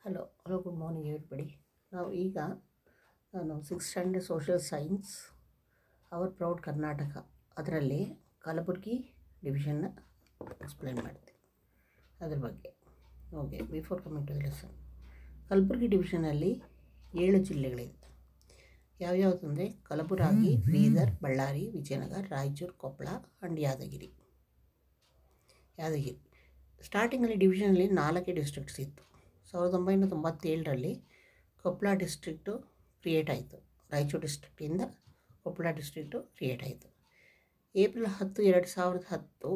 Hello good morning everybody. ನಾವು ಈಗ ನಾನು 6th standard social science our proud Karnataka ಅದರಲ್ಲಿ ಕಲಬುರಗಿ ಡಿವಿಷನ್ನ ಎಕ್ಸ್ಪ್ಲೈನ್ ಮಾಡ್ತೀನಿ ಅದ್ರ ಬಗ್ಗೆ. Okay, before coming to the lesson, Kalaburagi ಡಿವಿಷನಲ್ಲಿ 7 ಜಿಲ್ಲೆಗಳಿದೆ. ಯಾವ್ಯಾವುದು ಅಂದರೆ ಕಲಬುರಗಿ, ಬೀದರ್, ಬಳ್ಳಾರಿ, ವಿಜಯನಗರ, ರಾಯಚೂರು, ಕೊಪ್ಪಳ ಆ್ಯಂಡ್ ಯಾದಗಿರಿ. ಸ್ಟಾರ್ಟಿಂಗಲ್ಲಿ ಡಿವಿಷನಲ್ಲಿ 4 ಡಿಸ್ಟ್ರಿಕ್ಟ್ಸ್ ಇತ್ತು. 1997ರಲ್ಲಿ ಕೊಪ್ಪಳ ಡಿಸ್ಟ್ರಿಕ್ಟು ಕ್ರಿಯೇಟ್ ಆಯಿತು. ರಾಯಚೂರು ಡಿಸ್ಟ್ರಿಕ್ಟಿಂದ ಕೊಪ್ಪಳ ಡಿಸ್ಟ್ರಿಕ್ಟು ಕ್ರಿಯೇಟ್ ಆಯಿತು. ಏಪ್ರಿಲ್ 10, 2010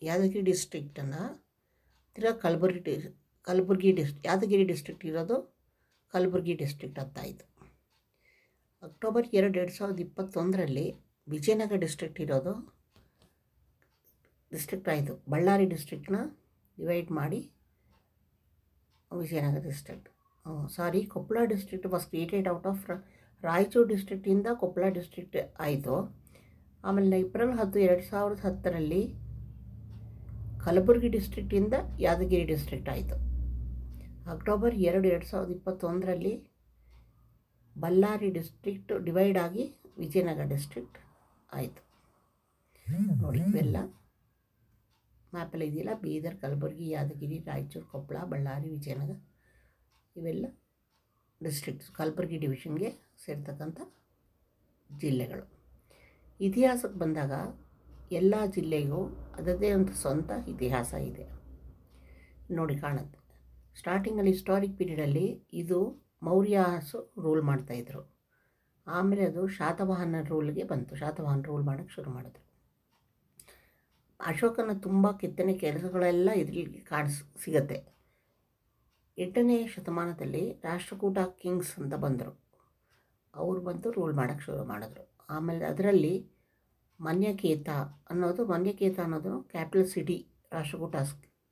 ಯಾದಗಿರಿ ಡಿಸ್ಟ್ರಿಕ್ಟನ್ನು ಯಾದಗಿರಿ ಡಿಸ್ಟ್ರಿಕ್ಟ್ ಇರೋದು ಕಲಬುರಗಿ ಡಿಸ್ಟ್ರಿಕ್ಟ್ ಅಂತಾಯಿತು. ಅಕ್ಟೋಬರ್ 2, 2021ರಲ್ಲಿ ವಿಜಯನಗರ ಡಿಸ್ಟ್ರಿಕ್ಟ್ ಇರೋದು ಡಿಸ್ಟ್ರಿಕ್ಟ್ ಆಯಿತು. ಬಳ್ಳಾರಿ ಡಿಸ್ಟ್ರಿಕ್ಟ್ನ ಡಿವೈಡ್ ಮಾಡಿ Vijayanagara district. Koppal district was created out of Raichur ಡಿಸ್ಟ್ರಿಕ್ಟಿಂದ ಕೊಪ್ಪಳ ಡಿಸ್ಟ್ರಿಕ್ಟ್ ಆಯಿತು. ಆಮೇಲೆ ಏಪ್ರಿಲ್ 10, 2010ರಲ್ಲಿ ಕಲಬುರಗಿ ಡಿಸ್ಟ್ರಿಕ್ಟಿಂದ ಯಾದಗಿರಿ ಡಿಸ್ಟ್ರಿಕ್ಟ್ ಆಯಿತು. ಅಕ್ಟೋಬರ್ 2, 2021ರಲ್ಲಿ ಬಳ್ಳಾರಿ ಡಿಸ್ಟ್ರಿಕ್ಟ್ ಡಿವೈಡ್ ಆಗಿ ವಿಜಯನಗರ ಡಿಸ್ಟ್ರಿಕ್ಟ್ ಆಯಿತು. ನೋಡಿ, ಇವೆಲ್ಲ ಮ್ಯಾಪಲ್ಲಿ ಇದೆಯಲ್ಲ, ಬೀದರ್, ಕಲಬುರಗಿ, ಯಾದಗಿರಿ, ರಾಯಚೂರು, ಕೊಪ್ಪಳ, ಬಳ್ಳಾರಿ, ವಿಜಯನಗರ, ಇವೆಲ್ಲ ಡಿಸ್ಟ್ರಿಕ್ಟ್ಸ್ ಕಲಬುರಗಿ ಡಿವಿಷನ್ಗೆ ಸೇರ್ತಕ್ಕಂಥ ಜಿಲ್ಲೆಗಳು. ಇತಿಹಾಸಕ್ಕೆ ಬಂದಾಗ ಎಲ್ಲ ಜಿಲ್ಲೆಗೂ ಅದರದ್ದೇ ಒಂದು ಸ್ವಂತ ಇತಿಹಾಸ ಇದೆ. ನೋಡಿ ಕಾಣುತ್ತೆ. ಸ್ಟಾರ್ಟಿಂಗಲ್ಲಿ ಹಿಸ್ಟಾರಿಕ್ ಪೀರಿಯಡಲ್ಲಿ ಇದು ಮೌರ್ಯಾಸು ರೂಲ್ ಮಾಡ್ತಾಯಿದ್ರು. ಆಮೇಲೆ ಅದು ಶಾತವಾಹನ ರೂಲ್ಗೆ ಬಂತು. ಶಾತವಾಹನ ರೂಲ್ ಮಾಡೋಕ್ಕೆ ಶುರು ಮಾಡಿದ್ರು. ಅಶೋಕನ ತುಂಬ ಕೆತ್ತನೆ ಕೆಲಸಗಳೆಲ್ಲ ಇದರಲ್ಲಿ ಸಿಗತ್ತೆ. 8ನೇ ಶತಮಾನದಲ್ಲಿ ರಾಷ್ಟ್ರಕೂಟ ಕಿಂಗ್ಸ್ ಅಂತ ಬಂದರು. ಅವರು ಬಂದು ರೂಲ್ ಮಾಡೋಕ್ಕೆ ಶುರು ಮಾಡಿದ್ರು. ಆಮೇಲೆ ಅದರಲ್ಲಿ ಮನ್ಯಕೇತ ಅನ್ನೋದು capital city, Rashtrakuta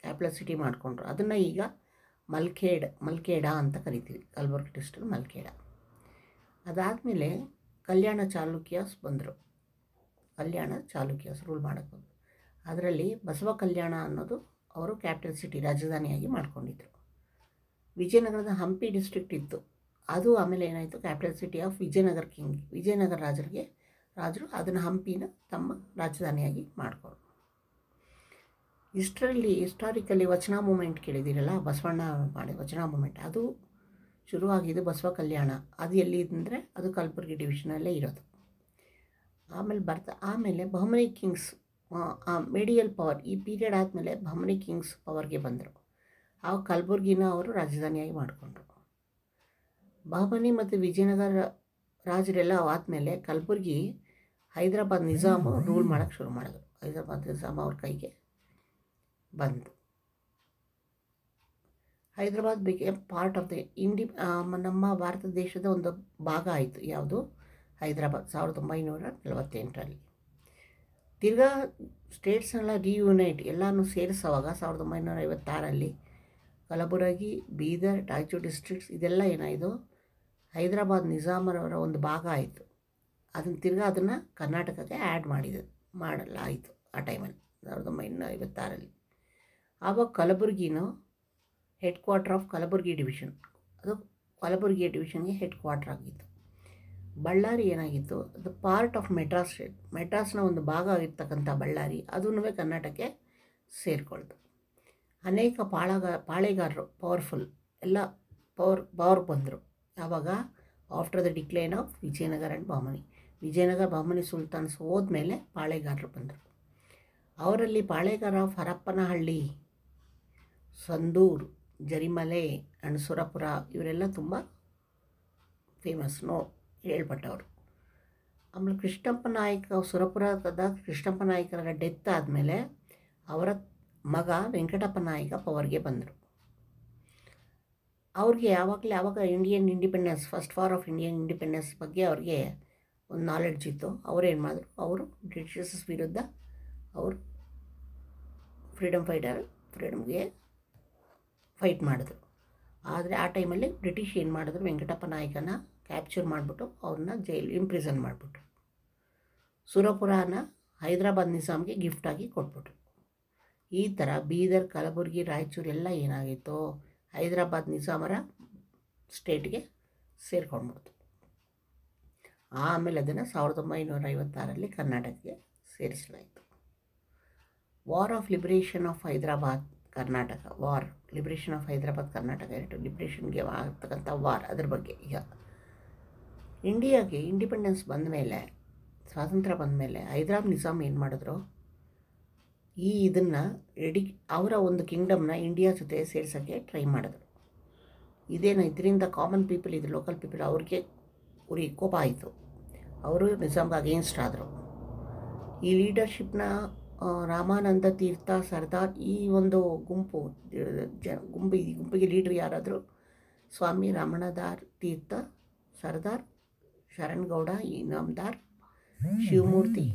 capital city ಮಾಡಿಕೊಂಡ್ರು. ಅದನ್ನು ಈಗ ಮಲ್ಕೇಡ ಅಂತ ಕರಿತೀವಿ. ಕಲಬುರಗಿ ಡಿಸ್ಟ್ರಿಕ್ಟ್ ಮಲ್ಕೇಡ. ಅದಾದಮೇಲೆ ಕಲ್ಯಾಣ ಚಾಲುಕ್ಯಾಸ್ ಬಂದರು. ರೂಲ್ ಮಾಡೋಕ್ಕೆ ಬಂದರು. ಅದರಲ್ಲಿ ಬಸವ ಕಲ್ಯಾಣ ಅನ್ನೋದು ಅವರು ಕ್ಯಾಪಿಟಲ್ ಸಿಟಿ, ರಾಜಧಾನಿಯಾಗಿ ಮಾಡ್ಕೊಂಡಿದ್ರು. ವಿಜಯನಗರದ ಹಂಪಿ ಡಿಸ್ಟ್ರಿಕ್ಟ್ ಇತ್ತು. ಅದು ಆಮೇಲೆ ಏನಾಯಿತು, ಕ್ಯಾಪಿಟಲ್ ಸಿಟಿ ಆಫ್ ವಿಜಯನಗರ ರಾಜರು ಅದನ್ನು ಹಂಪಿನ ತಮ್ಮ ರಾಜಧಾನಿಯಾಗಿ ಮಾಡಿಕೊಂಡ್ರು. ಹಿಸ್ಟಾರಿಕಲಿ ವಚನ ಮೂಮೆಂಟ್ ಕೇಳಿದ್ದೀರಲ್ಲ, ಬಸವಣ್ಣ ಮಾಡಿ ವಚನ ಮೂಮೆಂಟ್, ಅದು ಶುರುವಾಗಿದ್ದು ಬಸವ ಕಲ್ಯಾಣ. ಅದು ಎಲ್ಲಿ ಅಂದರೆ ಅದು ಕಲಬುರಗಿ ಡಿವಿಷನಲ್ಲೇ ಇರೋದು. ಆಮೇಲೆ ಬಹಮನಿ ಕಿಂಗ್ಸ್ ಮೆಡಿಯಲ್ ಪವರ್, ಈ ಪೀರಿಯಡ್ ಆದಮೇಲೆ ಬಹಮನಿ ಕಿಂಗ್ಸ್ ಪವರ್ಗೆ ಬಂದರು. ಆಗ ಕಲಬುರಗಿನ ಅವರು ರಾಜಧಾನಿಯಾಗಿ ಮಾಡಿಕೊಂಡ್ರು. ಬಹಮನಿ ಮತ್ತು ವಿಜಯನಗರ ರಾಜರೆಲ್ಲ ಆದಮೇಲೆ ಕಲಬುರಗಿ ಹೈದರಾಬಾದ್ ನಿಜಾಮ್ ರೂಲ್ ಮಾಡೋಕ್ಕೆ ಶುರು ಮಾಡಿದ್ರು. ಹೈದರಾಬಾದ್ ನಿಜಾಮ್ ಅವ್ರ ಕೈಗೆ ಬಂತು. ಹೈದರಾಬಾದ್ ಬಿಕೇಮ್ ಪಾರ್ಟ್ ಆಫ್ ನಮ್ಮ ಭಾರತ ದೇಶದ ಒಂದು ಭಾಗ ಆಯಿತು. ಯಾವುದು? ಹೈದರಾಬಾದ್ 1948ರಲ್ಲಿ. ತಿರ್ಗಾ ಸ್ಟೇಟ್ಸ್ನೆಲ್ಲ ರಿಯೂನೈಟ್ ಎಲ್ಲನೂ ಸೇರಿಸೋವಾಗ 1956ರಲ್ಲಿ ಕಲಬುರಗಿ, ಬೀದರ್, ರಾಯಚೂರು ಡಿಸ್ಟ್ರಿಕ್ಟ್ಸ್ ಇದೆಲ್ಲ ಏನಾಯಿತು, ಹೈದರಾಬಾದ್ ನಿಜಾಮರವರ ಒಂದು ಭಾಗ ಆಯಿತು. ಅದನ್ನು ಕರ್ನಾಟಕಕ್ಕೆ ಆ್ಯಡ್ ಮಾಡಲಾಯಿತು ಆ ಟೈಮಲ್ಲಿ 1956ರಲ್ಲಿ. ಆವಾಗ ಕಲಬುರಗಿನೂ head quarter of Kalaburagi division, ಅದು ಕಲಬುರಗಿ ಡಿವಿಷನ್ಗೆ ಹೆಡ್ ಕ್ವಾರ್ಟರ್ ಆಗಿತ್ತು. ಬಳ್ಳಾರಿ ಏನಾಗಿತ್ತು, ಅದು ಪಾರ್ಟ್ ಆಫ್ ಮೆಡ್ರಾಸ್ ಸ್ಟೇಟ್, ಮೆಡ್ರಾಸ್ನ ಒಂದು ಭಾಗ ಆಗಿರ್ತಕ್ಕಂಥ ಬಳ್ಳಾರಿ ಅದನ್ನೂ ಕರ್ನಾಟಕಕ್ಕೆ ಸೇರಿಕೊಳ್ತು. ಅನೇಕ ಪಾಳೆಗಾರರು ಪವರ್ಫುಲ್ ಎಲ್ಲ ಪವರ್ ಬಂದರು. ಯಾವಾಗ? After the decline of Vijayanagara and Bahmani. Bahmani ಸುಲ್ತಾನ್ಸ್ ಹೋದ್ಮೇಲೆ ಪಾಳೆಗಾರರು ಬಂದರು. ಅವರಲ್ಲಿ ಪಾಳೆಗಾರ ಆಫ್ ಹರಪ್ಪನಹಳ್ಳಿ, ಸಂದೂರು, ಜರಿಮಲೆ ಆ್ಯಂಡ್ ಸುರಪುರ ಇವರೆಲ್ಲ ತುಂಬ ಫೇಮಸ್ ಹೇಳ್ಪಟ್ಟವರು. ಆಮೇಲೆ ಕೃಷ್ಣಪ್ಪ ನಾಯಕ, ಸುರಪುರದ ಕೃಷ್ಣಪ್ಪ ನಾಯಕರ ಡೆತ್ ಆದಮೇಲೆ ಅವರ ಮಗ ವೆಂಕಟಪ್ಪ ನಾಯಕ ಪವರ್ಗೆ ಬಂದರು. ಅವ್ರಿಗೆ ಯಾವಾಗ Indian independence, first war of Indian independence ಬಗ್ಗೆ ಅವ್ರಿಗೆ ಒಂದು ನಾಲೆಡ್ಜ್ ಇತ್ತು. ಅವರೇನು ಮಾಡಿದ್ರು, ಅವರು ಬ್ರಿಟಿಷರ್ಸ್ ವಿರುದ್ಧ ಅವರು ಫ್ರೀಡಮ್ಗೆ ಫೈಟ್ ಮಾಡಿದ್ರು. ಆದರೆ ಆ ಟೈಮಲ್ಲಿ ಬ್ರಿಟಿಷ್ ಏನು ಮಾಡಿದ್ರು, ವೆಂಕಟಪ್ಪ ನಾಯಕನ ಕ್ಯಾಪ್ಚರ್ ಮಾಡಿಬಿಟ್ಟು ಅವ್ರನ್ನ ಇಂಪ್ರಿಸನ್ ಮಾಡಿಬಿಟ್ರು. ಸುರಪುರನ ಹೈದರಾಬಾದ್ ನಿಜಾಮ್ಗೆ ಗಿಫ್ಟಾಗಿ ಕೊಟ್ಬಿಟ್ರು. ಈ ಥರ ಬೀದರ್, ಕಲಬುರಗಿ, ರಾಯಚೂರು ಎಲ್ಲ ಏನಾಗಿತ್ತು, ಹೈದರಾಬಾದ್ ನಿಜಾಮರ ಸ್ಟೇಟ್ಗೆ ಸೇರ್ಕೊಂಡ್ಬಿಡ್ತು. ಆಮೇಲೆ ಅದನ್ನು 1956ರಲ್ಲಿ ಕರ್ನಾಟಕಕ್ಕೆ ಸೇರಿಸಲಾಯಿತು. War of liberation of Hyderabad Karnataka, war liberation of Hyderabad Karnataka, ಲಿಬರೇಷನ್ಗೆ ಆಗ್ತಕ್ಕಂಥ ವಾರ್, ಅದ್ರ ಬಗ್ಗೆ. ಈಗ ಇಂಡಿಯಾಗೆ ಇಂಡಿಪೆಂಡೆನ್ಸ್ ಬಂದ ಮೇಲೆ, ಸ್ವಾತಂತ್ರ್ಯ ಬಂದ ಮೇಲೆ ಹೈದರಾಬಾದ್ ನಿಜಾಮ್ ಏನು ಮಾಡಿದ್ರು, ಇದನ್ನು ಅವರ ಒಂದು ಕಿಂಗ್ಡಮ್ನ ಇಂಡಿಯಾ ಜೊತೆ ಸೇರ್ಸೋಕ್ಕೆ ಟ್ರೈ ಮಾಡಿದ್ರು. ಇದರಿಂದ ಕಾಮನ್ ಪೀಪಲ್, ಇದು ಲೋಕಲ್ ಪೀಪಲ್, ಅವ್ರಿಗೆ ಕೋಪ ಆಯಿತು. ಅವರು ನಿಜಾಮ್ಗೆ ಅಗೇನ್ಸ್ಟ್ ಆದರು. ಈ ಲೀಡರ್ಶಿಪ್ನ ರಾಮಾನಂದ ತೀರ್ಥ ಸರ್ದಾರ್, ಈ ಒಂದು ಗುಂಪಿಗೆ ಲೀಡ್ರ್ ಯಾರಾದರೂ ಸ್ವಾಮಿ ರಾಮಣದಾರ್ ತೀರ್ಥ, ಸರ್ದಾರ್ ಶರಣ್ಗೌಡ ಇನಾಮ್ದಾರ್, ಶಿವಮೂರ್ತಿ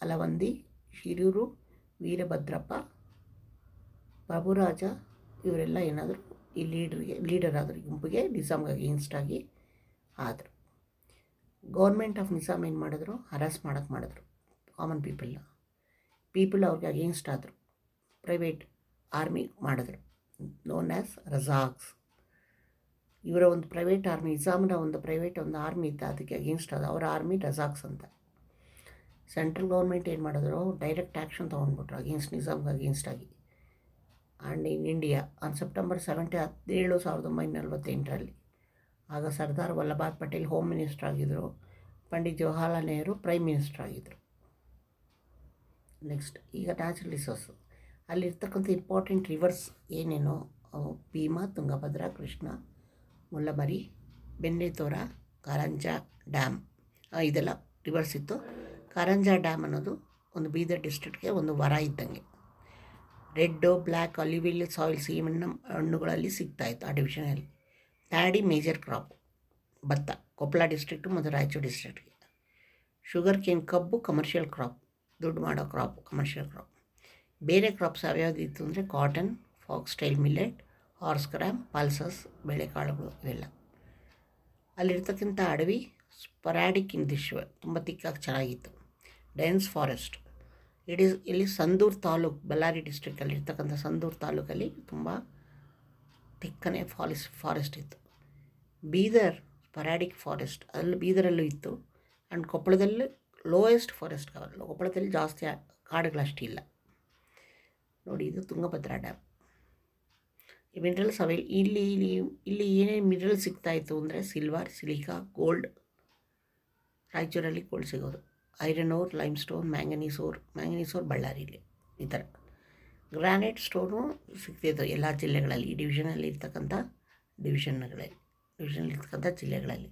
ಅಲವಂದಿ, ಶಿರೂರು ವೀರಭದ್ರಪ್ಪ, ಪ್ರಭುರಾಜ, ಇವರೆಲ್ಲ ಏನಾದರೂ ಈ ಲೀಡರ್ ಆದರು. ಈ ಗುಂಪಿಗೆ ನಿಜಾಮ್ಗೆ ಅಗೇನ್ಸ್ಟ್ ಆಗಿ ಆದರು. ಗೌರ್ಮೆಂಟ್ ಆಫ್ ನಿಜಾಮ್ ಏನು ಮಾಡಿದ್ರು, ಹರಾಸ್ ಮಾಡೋಕ್ಕೆ ಮಾಡಿದ್ರು ಕಾಮನ್ ಪೀಪಲ್ ಅವ್ರಿಗೆ ಅಗೇನ್ಸ್ಟ್ ಆದರು. ಪ್ರೈವೇಟ್ ಆರ್ಮಿ ಮಾಡಿದ್ರು, ನೋನ್ ಆ್ಯಸ್ ರಜಾಕ್ಸ್. ಇವರ ಒಂದು ಪ್ರೈವೇಟ್ ಆರ್ಮಿ, ನಿಜಾಮ್ನ ಒಂದು ಪ್ರೈವೇಟ್ ಒಂದು ಆರ್ಮಿ ಇತ್ತು, ಅದಕ್ಕೆ ಅಗೇನ್ಸ್ಟ್ ಆದ ಅವರ ಆರ್ಮಿ ರಜಾಕ್ಸ್ ಅಂತ. ಸೆಂಟ್ರಲ್ ಗೌರ್ಮೆಂಟ್ ಏನು ಮಾಡಿದ್ರು, ಡೈರೆಕ್ಟ್ ಆ್ಯಕ್ಷನ್ ತೊಗೊಂಡ್ಬಿಟ್ರು ನಿಜಾಮ್ಗೆ ಅಗೇನ್ಸ್ಟ್ ಆಗಿ. And in India on September 17, 1948ರಲ್ಲಿ, ಆಗ ಸರ್ದಾರ್ ವಲ್ಲಭಾಯ್ ಪಟೇಲ್ ಹೋಮ್ ಮಿನಿಸ್ಟರ್ ಆಗಿದ್ದರು, ಪಂಡಿತ್ ಜವಾಹರ್ಲಾಲ್ ನೆಹರು ಪ್ರೈಮ್ ಮಿನಿಸ್ಟರ್ ಆಗಿದ್ದರು. ನೆಕ್ಸ್ಟ್ ಈಗ ನ್ಯಾಚುರಲ್ ರಿಸೋರ್ಸು, ಅಲ್ಲಿರ್ತಕ್ಕಂಥ ಇಂಪಾರ್ಟೆಂಟ್ ರಿವರ್ಸ್ ಏನೇನೋ, ಭೀಮಾ, ತುಂಗಭದ್ರಾ, ಕೃಷ್ಣ, ಮುಲ್ಲಮರಿ, ಬೆಣ್ಣೆತೋರ, ಕಾರಂಜಾ ಡ್ಯಾಮ್, ಇದೆಲ್ಲ ರಿವರ್ಸ್ ಇತ್ತು. ಕಾರಂಜಾ ಡ್ಯಾಮ್ ಅನ್ನೋದು ಒಂದು ಬೀದರ್ ಡಿಸ್ಟ್ರಿಕ್ಟ್ಗೆ ಒಂದು ವರ ಇದ್ದಂಗೆ. ರೆಡ್ಡು, ಬ್ಲ್ಯಾಕ್, ಅಲ್ಯೂವಿಲ್ ಸಾಯಿಲ್ಸ್ ಈ ಹಣ್ಣುಗಳಲ್ಲಿ ಸಿಗ್ತಾಯಿತ್ತು ಆ ಡಿವಿಷನಲ್ಲಿ. ಪ್ಯಾಡಿ ಮೇಜರ್ ಕ್ರಾಪ್, ಭತ್ತ, ಕೊಪ್ಪಳ ಡಿಸ್ಟ್ರಿಕ್ಟು ಮತ್ತು ರಾಯಚೂರು ಡಿಸ್ಟ್ರಿಕ್ಟ್ಗೆ. ಶುಗರ್ ಕೇನ್, ಕಬ್ಬು ಕಮರ್ಷಿಯಲ್ ಕ್ರಾಪ್, ದುಡ್ಡು ಮಾಡೋ ಕ್ರಾಪ್, ಕಮರ್ಷಿಯಲ್ ಕ್ರಾಪ್. ಬೇರೆ ಕ್ರಾಪ್ಸ್ ಯಾವ್ಯಾವುದಿತ್ತು ಅಂದರೆ cotton, foxtail millet, horse gram, pulses, ಬೇಳೆಕಾಳುಗಳು, ಇವೆಲ್ಲ. ಅಲ್ಲಿರ್ತಕ್ಕಂಥ ಅಡವಿ ಸ್ಪೊರಾಡಿಕ್ ಇನ್ ದಿಶ್, ತುಂಬ ತಿಕ್ಕಾಗಿ ಚೆನ್ನಾಗಿತ್ತು. ಡೆನ್ಸ್ ಫಾರೆಸ್ಟ್, ಇಲ್ಲಿ ಸಂದೂರು ತಾಲೂಕು, ಬಳ್ಳಾರಿ ಡಿಸ್ಟ್ರಿಕ್ಕಲ್ಲಿ ಇರ್ತಕ್ಕಂಥ ಸಂದೂರು ತಾಲೂಕಲ್ಲಿ ತುಂಬ ತಿಕ್ಕನೆ ಫಾರೆಸ್ಟ್ ಇತ್ತು. ಬೀದರ್ ಸ್ಪೊರಾಡಿಕ್ ಫಾರೆಸ್ಟ್, ಅಲ್ಲಿ ಬೀದರಲ್ಲೂ ಇತ್ತು. ಆ್ಯಂಡ್ ಕೊಪ್ಪಳದಲ್ಲಿ ಲೋಯೆಸ್ಟ್ ಫಾರೆಸ್ಟ್ ಕವರ್, ಕೊಪ್ಪಳದಲ್ಲಿ ಜಾಸ್ತಿ ಕಾಡುಗಳಷ್ಟಿಲ್ಲ. ನೋಡಿ, ಇದು ತುಂಗಭದ್ರಾ ಡ್ಯಾಮ್. ಈ ಮಿನರಲ್ಸ್ ಇಲ್ಲಿ ಏನೇನು ಮಿನರಲ್ ಸಿಗ್ತಾಯಿತ್ತು ಅಂದರೆ ಸಿಲ್ವರ್, ಸಿಲಿಕಾ, ಗೋಲ್ಡ್. ರಾಯಚೂರಲ್ಲಿ ಗೋಲ್ಡ್ ಸಿಗೋದು. Iron ore, limestone, manganese ore ಬಳ್ಳಾರಿಲಿ ಈ ಥರ. ಗ್ರಾನೈಟ್ ಸ್ಟೋನು ಸಿಗ್ತಿತ್ತು ಎಲ್ಲ ಜಿಲ್ಲೆಗಳಲ್ಲಿ, ಈ ಡಿವಿಷನಲ್ಲಿ ಇರ್ತಕ್ಕಂಥ ಜಿಲ್ಲೆಗಳಲ್ಲಿ.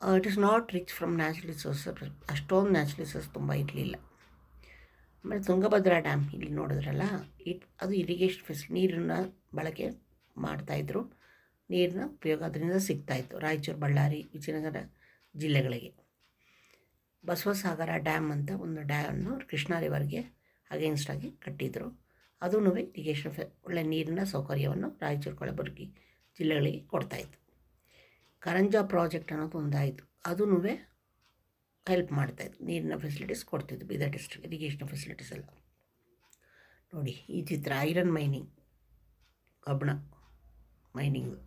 It is not rich from natural resources, ಅಷ್ಟೊಂದು ನ್ಯಾಚುರಲ್ ರಿಸೋರ್ಸ್ ತುಂಬ ಇರಲಿಲ್ಲ. ಆಮೇಲೆ ತುಂಗಭದ್ರಾ ಡ್ಯಾಮ್ ಇಲ್ಲಿ ನೋಡಿದ್ರಲ್ಲ, ಅದು ಇರಿಗೇಷನ್ ನೀರನ್ನು ಬಳಕೆ ಮಾಡ್ತಾಯಿದ್ರು, ನೀರಿನ ಉಪಯೋಗ ಅದರಿಂದ ಸಿಗ್ತಾಯಿತ್ತು ರಾಯಚೂರು, ಬಳ್ಳಾರಿ, ವಿಜಯನಗರ ಜಿಲ್ಲೆಗಳಿಗೆ. ಬಸವಸಾಗರ ಡ್ಯಾಮ್ ಅಂತ ಒಂದು ಡ್ಯಾಮನ್ನು ಕೃಷ್ಣ ರಿವರ್ಗೆ ಅಗೇನ್ಸ್ಟಾಗಿ ಕಟ್ಟಿದ್ರು. ಅದೂ ಇರಿಗೇಷನ್ ಒಳ್ಳೆ ನೀರಿನ ಸೌಕರ್ಯವನ್ನು ರಾಯಚೂರು, ಕಲಬುರಗಿ ಜಿಲ್ಲೆಗಳಿಗೆ ಕೊಡ್ತಾಯಿತ್ತು. ಕಾರಂಜಾ ಪ್ರಾಜೆಕ್ಟ್ ಅನ್ನೋದು ಒಂದಾಯಿತು, ಅದೂ ಹೆಲ್ಪ್ ಮಾಡ್ತಾಯಿತ್ತು, ನೀರಿನ ಫೆಸಿಲಿಟೀಸ್ ಕೊಡ್ತಿದ್ದು ಬೀದರ್ ಡಿಸ್ಟ್ರಿಕ್ಟ್, ಇರಿಗೇಷನ್ ಫೆಸಿಲಿಟೀಸ್ ಎಲ್ಲ. ನೋಡಿ ಈ ಚಿತ್ರ, ಐರನ್ ಮೈನಿಂಗ್, ಕಬ್ಬಣ ಮೈನಿಂಗು.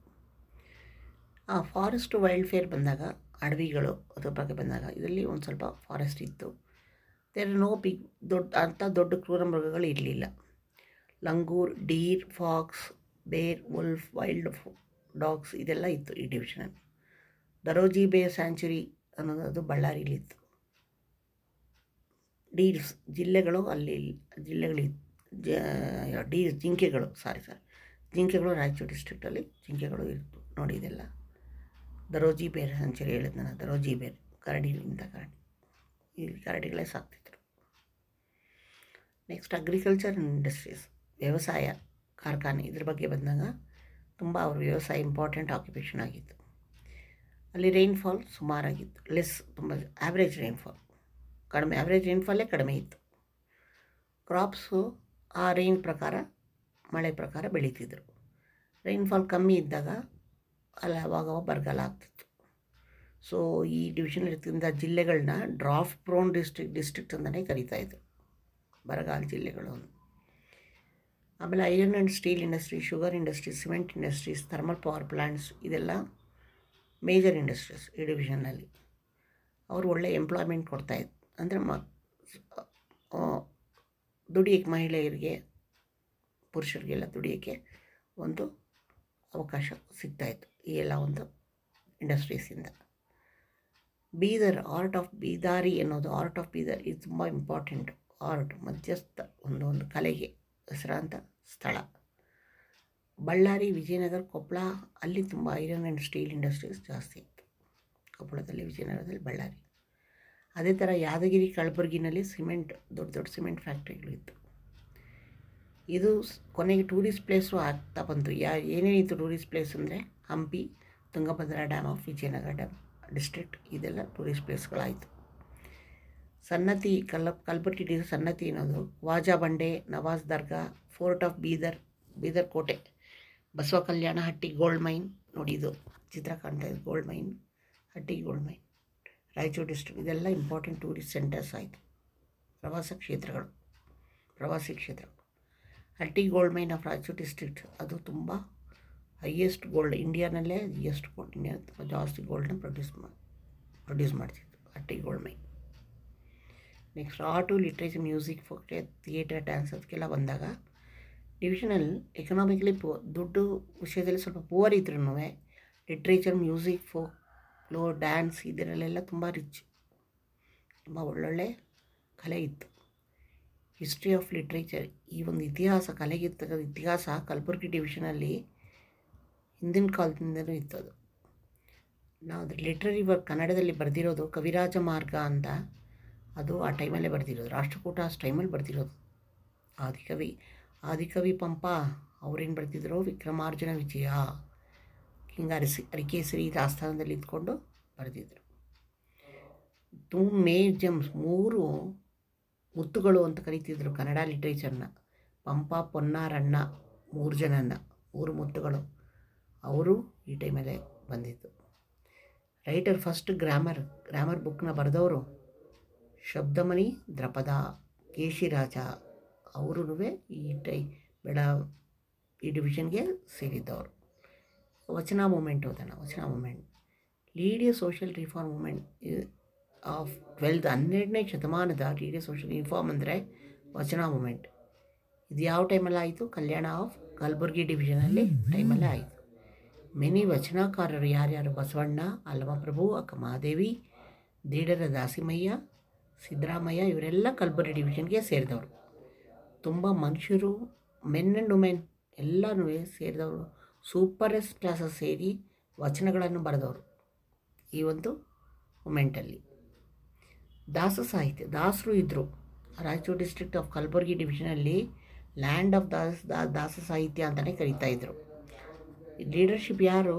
ಫಾರೆಸ್ಟ್ ವೈಲ್ಡ್ ಫೇರ್ ಬಂದಾಗ, ಅಡವಿಗಳು ಅದ್ರ ಬಗ್ಗೆ ಬಂದಾಗ, ಇದರಲ್ಲಿ ಒಂದು ಸ್ವಲ್ಪ ಫಾರೆಸ್ಟ್ ಇತ್ತು. ದೇರ್ ನೋ ಬಿಗ್ ದೊಡ್ಡ ಕ್ರೂರ ಮೃಗಗಳು ಇರಲಿಲ್ಲ. ಲಂಗೂರ್, ಡೀರ್, ಫಾಕ್ಸ್, ಬೇರ್, ವುಲ್ಫ್, ವೈಲ್ಡ್ ಡಾಗ್ಸ್ ಇದೆಲ್ಲ ಇತ್ತು ಈ ಡಿವಿಷನಲ್ಲಿ. ದರೋಜಿ ಬೇ ಸ್ಯಾಂಚುರಿ ಅನ್ನೋದು ಬಳ್ಳಾರಿಲಿತ್ತು. ಡೀರ್ಸ್ ಜಿಲ್ಲೆಗಳು ಜಿಂಕೆಗಳು ರಾಯಚೂರು ಡಿಸ್ಟ್ರಿಕ್ಟಲ್ಲಿ ಜಿಂಕೆಗಳು ಇತ್ತು. ನೋಡಿ ಇದೆಲ್ಲ ದರೋಜಿ ಬೇರ್ ಸ್ಯಾಂಚುರಿ ಹೇಳಿದ ನಾನು, ದರೋಜಿ ಬೇರ್ ಕರಡಿಗಳಿಂದ ಈ ಕರಡಿಗಳೇ ಸಾಕ್ತಿದ್ರು. ನೆಕ್ಸ್ಟ್ ಅಗ್ರಿಕಲ್ಚರ್ ಆ್ಯಂಡ್ ಇಂಡಸ್ಟ್ರೀಸ್, ವ್ಯವಸಾಯ ಕಾರ್ಖಾನೆ, ಇದ್ರ ಬಗ್ಗೆ ಬಂದಾಗ ತುಂಬ ಅವ್ರ ವ್ಯವಸಾಯ ಇಂಪಾರ್ಟೆಂಟ್ ಆಕ್ಯುಪೇಷನ್ ಆಗಿತ್ತು. ಅಲ್ಲಿ ರೈನ್ಫಾಲ್ ಸುಮಾರಾಗಿತ್ತು, ತುಂಬ ಆ್ಯಾವ್ರೇಜ್ ರೈನ್ಫಾಲ್, ಆ್ಯಾವ್ರೇಜ್ ರೈನ್ಫಾಲೇ ಕಡಿಮೆ ಇತ್ತು. ಕ್ರಾಪ್ಸು ಆ ಮಳೆ ಪ್ರಕಾರ ಬೆಳೀತಿದ್ರು. ರೈನ್ಫಾಲ್ ಕಮ್ಮಿ ಇದ್ದಾಗ ಅವಾಗವಾಗ ಬರಗಾಲ ಆಗ್ತಿತ್ತು. ಸೊ ಈ ಡಿವಿಷನ್ ಇರ್ತಕ್ಕಂಥ ಜಿಲ್ಲೆಗಳನ್ನ ಡ್ರಾಫ್ಟ್ ಪ್ರೋನ್ ಡಿಸ್ಟ್ರಿಕ್ಟ್ ಅಂತಲೇ ಕರೀತಾಯಿದ್ರು, ಬರಗಾಲ ಜಿಲ್ಲೆಗಳು. ಆಮೇಲೆ iron and steel industry, sugar industry, cement industries, thermal power plants, ಇದೆಲ್ಲ ಮೇಜರ್ ಇಂಡಸ್ಟ್ರೀಸ್ ಈ ಡಿವಿಷನ್ನಲ್ಲಿ. ಅವರು ಒಳ್ಳೆ ಎಂಪ್ಲಾಯ್ಮೆಂಟ್ ಕೊಡ್ತಾಯಿದ್ರು. ಅಂದರೆ ದುಡಿಯೋಕ್ಕೆ ಮಹಿಳೆಯರಿಗೆ, ಪುರುಷರಿಗೆಲ್ಲ ದುಡಿಯೋಕ್ಕೆ ಒಂದು ಅವಕಾಶ ಸಿಗ್ತಾಯಿತ್ತು ಈ ಎಲ್ಲ ಒಂದು ಇಂಡಸ್ಟ್ರೀಸಿಂದ. ಬೀದರ್, ಆರ್ಟ್ ಆಫ್ ಬೀದಾರಿ ಅನ್ನೋದು, ಆರ್ಟ್ ಆಫ್ ಬೀದರ್ ಇದು ತುಂಬ ಇಂಪಾರ್ಟೆಂಟ್. ಆರ್ಟ್ ಮಧ್ಯಸ್ಥ ಒಂದು ಕಲೆಗೆ ಹೆಸರಾಂತ ಸ್ಥಳ. ಬಳ್ಳಾರಿ, ವಿಜಯನಗರ, ಕೊಪ್ಪಳ, ಅಲ್ಲಿ ತುಂಬ ಐರನ್ ಆ್ಯಂಡ್ ಸ್ಟೀಲ್ ಇಂಡಸ್ಟ್ರೀಸ್ ಜಾಸ್ತಿ ಇತ್ತು. ಕೊಪ್ಪಳದಲ್ಲಿ, ವಿಜಯನಗರದಲ್ಲಿ, ಬಳ್ಳಾರಿ. ಅದೇ ಥರ ಯಾದಗಿರಿ, ಕಲಬುರಗಿನಲ್ಲಿ ಸಿಮೆಂಟ್, ದೊಡ್ಡ ದೊಡ್ಡ ಸಿಮೆಂಟ್ ಫ್ಯಾಕ್ಟ್ರಿಗಳಿತ್ತು. ಇದು ಕೊನೆಗೆ ಟೂರಿಸ್ಟ್ ಪ್ಲೇಸು ಆಗ್ತಾ ಬಂತು. ಏನೇನಿತ್ತು ಟೂರಿಸ್ಟ್ ಪ್ಲೇಸ್ ಅಂದರೆ Hampi, Tungabhadra dam of Vijayanagara dam district, ಇದೆಲ್ಲ ಟೂರಿಸ್ಟ್ ಪ್ಲೇಸ್ಗಳಾಯಿತು. ಸನ್ನತಿ, ಕಲಬುರ್ಗಿ ಸನ್ನತಿ ಅನ್ನೋದು, ವಾಜಾ ಬಂಡೆ, ನವಾಜ್ ದರ್ಗಾ, ಫೋರ್ಟ್ ಆಫ್ ಬೀದರ್, ಬೀದರ್ ಕೋಟೆ, ಬಸವ ಕಲ್ಯಾಣ, ಹಟ್ಟಿ ಗೋಲ್ಡ್ ಮೈನ್, ನೋಡಿ ಇದು ಚಿತ್ರ ಕಾಣ್ತಾ ಇದೆ, gold mine, Hatti gold mine, Raichur district, ಇದೆಲ್ಲ ಇಂಪಾರ್ಟೆಂಟ್ ಟೂರಿಸ್ಟ್ ಸೆಂಟರ್ಸ್ ಆಯಿತು, ಪ್ರವಾಸಿ ಕ್ಷೇತ್ರಗಳು. Hatti gold mine of Raichur district, ಅದು ತುಂಬ ಹೈಯೆಸ್ಟ್ ಗೋಲ್ಡ್, ಇಂಡಿಯಾನಲ್ಲೇ ಹೈಯೆಸ್ಟ್ ಗೋಲ್ಡ್, ಇಂಡಿಯಾ ತುಂಬ ಜಾಸ್ತಿ ಗೋಲ್ಡನ್ನ ಪ್ರೊಡ್ಯೂಸ್ ಮಾಡ್ತಿತ್ತು ಹಟ್ಟಿ gold mine. Next art, literature, music, folk, theatre, dance ಅದಕ್ಕೆಲ್ಲ ಬಂದಾಗ ಡಿವಿಷನಲ್ ಎಕನಾಮಿಕಲಿ ದುಡ್ಡು ವಿಷಯದಲ್ಲಿ ಸ್ವಲ್ಪ ಪೂವರ್ ಇದ್ರೂ ಲಿಟ್ರೇಚರ್, ಮ್ಯೂಸಿಕ್, ಫೋಕ್, ಡ್ಯಾನ್ಸ್ ಇದರಲ್ಲೆಲ್ಲ ತುಂಬ ರಿಚ್, ತುಂಬ ಒಳ್ಳೊಳ್ಳೆ ಕಲೆ ಇತ್ತು. ಹಿಸ್ಟ್ರಿ ಆಫ್ ಲಿಟ್ರೇಚರ್, ಈ ಒಂದು ಇತಿಹಾಸ, ಕಲೆಗಿರ್ತಕ್ಕಂಥ ಇತಿಹಾಸ ಕಲಬುರ್ಗಿ ಡಿವಿಷನಲ್ಲಿ ಹಿಂದಿನ ಕಾಲದಿಂದಲೂ ಇತ್ತು. ಅದು ನಾವು ಅದ್ರ ಲಿಟ್ರರಿ ವರ್ಕ್ ಕನ್ನಡದಲ್ಲಿ ಬರೆದಿರೋದು ಕವಿರಾಜ ಮಾರ್ಗ ಅಂತ, ಅದು ಆ ಟೈಮಲ್ಲೇ ಬರೆದಿರೋದು, ರಾಷ್ಟ್ರಕೂಟ ಅಷ್ಟು ಟೈಮಲ್ಲಿ ಬರೆದಿರೋದು. ಆದಿಕವಿ ಪಂಪ ಅವ್ರೇನು ಬರೆದಿದ್ರು, ವಿಕ್ರಮಾರ್ಜುನ ವಿಜಯ, ಹಿಂಗೆ ಅರಿಕೇಸರಿ ಆಸ್ಥಾನದಲ್ಲಿ ಇದ್ಕೊಂಡು ಬರೆದಿದ್ರು. ಮೇಜಮ್ಸ್, 3 ಮುತ್ತುಗಳು ಅಂತ ಕರೀತಿದ್ರು ಕನ್ನಡ ಲಿಟ್ರೇಚರ್ನ. ಪಂಪ, ಪೊನ್ನಾರಣ್ಣ, 3 ಜನನ, 3 ಮುತ್ತುಗಳು, ಅವರು ಈ ಟೈಮಲ್ಲೇ ಬಂದಿದ್ದು. ರೈಟರ್ ಫಸ್ಟ್ ಗ್ರಾಮರ್ ಬುಕ್ನ ಬರೆದವರು ಶಬ್ದಮಣಿ ದ್ರಪದ ಕೇಶಿರಾಜ, ಅವರೂ ಈ ಡಿವಿಷನ್ಗೆ ಸೇರಿದ್ದವರು. ವಚನ ಮೂಮೆಂಟ್ ಓದೋಣ. ವಚನ ಮೂಮೆಂಟ್ ಲೀಡಿಯ ಸೋಷಿಯಲ್ ರಿಫಾರ್ಮ್ ಮೂಮೆಂಟ್ ಆಫ್ 12ನೇ ಶತಮಾನದ ಲೀಡಿಯ ಸೋಷಿಯಲ್ ರಿಫಾರ್ಮ್ ಅಂದರೆ ವಚನ ಮೂಮೆಂಟ್. ಇದು ಯಾವ ಟೈಮಲ್ಲಿ ಆಯಿತು? ಕಲ್ಯಾಣ ಆಫ್ ಕಲಬುರ್ಗಿ ಡಿವಿಷನಲ್ಲಿ ಟೈಮಲ್ಲೇ ಆಯಿತು. ಮೆನಿ ವಚನಕಾರರು ಯಾರ್ಯಾರು? ಬಸವಣ್ಣ, ಅಲ್ಲಮಪ್ರಭು, ಅಕ್ಕ ಮಹಾದೇವಿ, ದೇಡರ ದಾಸಿಮಯ್ಯ, ಸಿದ್ದರಾಮಯ್ಯ, ಇವರೆಲ್ಲ ಕಲಬುರ್ಗಿ ಡಿವಿಷನ್ಗೆ ಸೇರಿದವರು. ತುಂಬ ಮನುಷ್ಯರು, ಮೆನ್ ಆ್ಯಂಡ್ ವುಮೆನ್ ಎಲ್ಲನೂ ಸೇರಿದವರು, ಸೂಪರೆಸ್ಟ್ ಕ್ಲಾಸಸ್ ಸೇರಿ ವಚನಗಳನ್ನು ಬರೆದವರು ಈ ಒಂದು ಮೂಮೆಂಟಲ್ಲಿ. ದಾಸ ಸಾಹಿತ್ಯ, ದಾಸರು ಇದ್ದರು. ರಾಯಚೂರು ಡಿಸ್ಟ್ರಿಕ್ಟ್ ಆಫ್ ಕಲಬುರ್ಗಿ ಡಿವಿಷನಲ್ಲಿ ಲ್ಯಾಂಡ್ ಆಫ್ ದಾಸ ಸಾಹಿತ್ಯ ಅಂತಲೇ ಕರೀತಾಯಿದ್ರು. ಲೀಡರ್ಶಿಪ್ ಯಾರು?